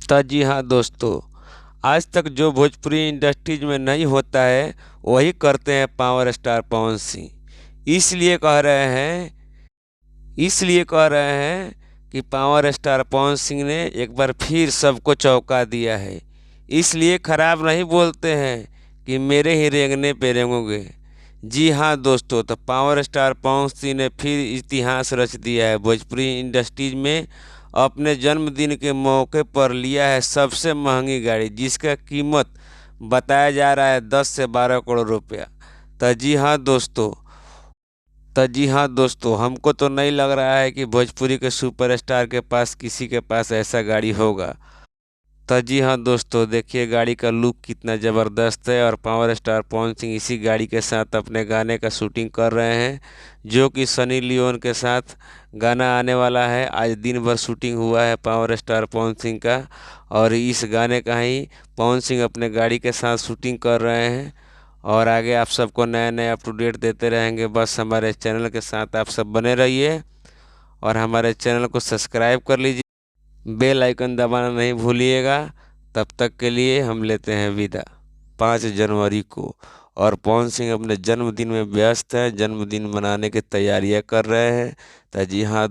तो जी हाँ दोस्तों, आज तक जो भोजपुरी इंडस्ट्रीज में नहीं होता है वही करते हैं पावर स्टार पवन सिंह। इसलिए कह रहे हैं कि पावर स्टार पवन सिंह ने एक बार फिर सबको चौंका दिया है। इसलिए खराब नहीं बोलते हैं कि मेरे ही रेंगने पे रेंगोगे। जी हाँ दोस्तों, तो पावर स्टार पवन सिंह ने फिर इतिहास रच दिया है भोजपुरी इंडस्ट्रीज में। अपने जन्मदिन के मौके पर लिया है सबसे महंगी गाड़ी, जिसका कीमत बताया जा रहा है 10 से 12 करोड़ रुपया। तो जी हाँ दोस्तों, हमको तो नहीं लग रहा है कि भोजपुरी के सुपरस्टार के पास किसी के पास ऐसा गाड़ी होगा। तो जी हाँ दोस्तों, देखिए गाड़ी का लुक कितना ज़बरदस्त है और पावर स्टार पवन सिंह इसी गाड़ी के साथ अपने गाने का शूटिंग कर रहे हैं, जो कि सनी लियोन के साथ गाना आने वाला है। आज दिन भर शूटिंग हुआ है पावर स्टार पवन सिंह का, और इस गाने का ही पवन सिंह अपने गाड़ी के साथ शूटिंग कर रहे हैं। और आगे आप सबको नए नए अप टू डेट देते रहेंगे। बस हमारे चैनल के साथ आप सब बने रहिए और हमारे चैनल को सब्सक्राइब कर लीजिए, बेल आइकन दबाना नहीं भूलिएगा। तब तक के लिए हम लेते हैं विदा 5 जनवरी को। और पवन सिंह अपने जन्मदिन में व्यस्त हैं, जन्मदिन मनाने की तैयारियां कर रहे हैं। तो जी हाँ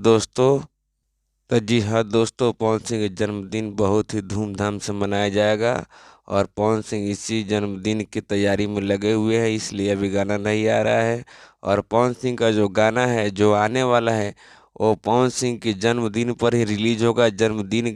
दोस्तों पवन सिंह का जन्मदिन बहुत ही धूमधाम से मनाया जाएगा। और पवन सिंह इसी जन्मदिन की तैयारी में लगे हुए हैं, इसलिए अभी गाना नहीं आ रहा है। और पवन सिंह का जो गाना है जो आने वाला है, वो पवन सिंह के जन्मदिन पर ही रिलीज होगा। जन्मदिन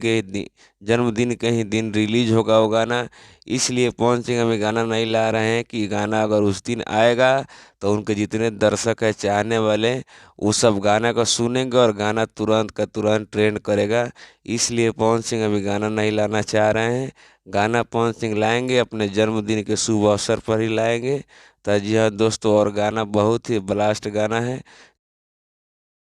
के ही दिन रिलीज होगा वो गाना। इसलिए पवन सिंह हमें गाना नहीं ला रहे हैं कि गाना अगर उस दिन आएगा तो उनके जितने दर्शक है, चाहने वाले, वो सब गाना को सुनेंगे और गाना तुरंत का तुरंत ट्रेंड करेगा। इसलिए पवन सिंह अभी गाना नहीं लाना चाह रहे हैं। गाना पवन सिंह लाएंगे अपने जन्मदिन के शुभ अवसर पर ही लाएंगे। तो जी हाँ दोस्तों, और गाना बहुत ही ब्लास्ट गाना है,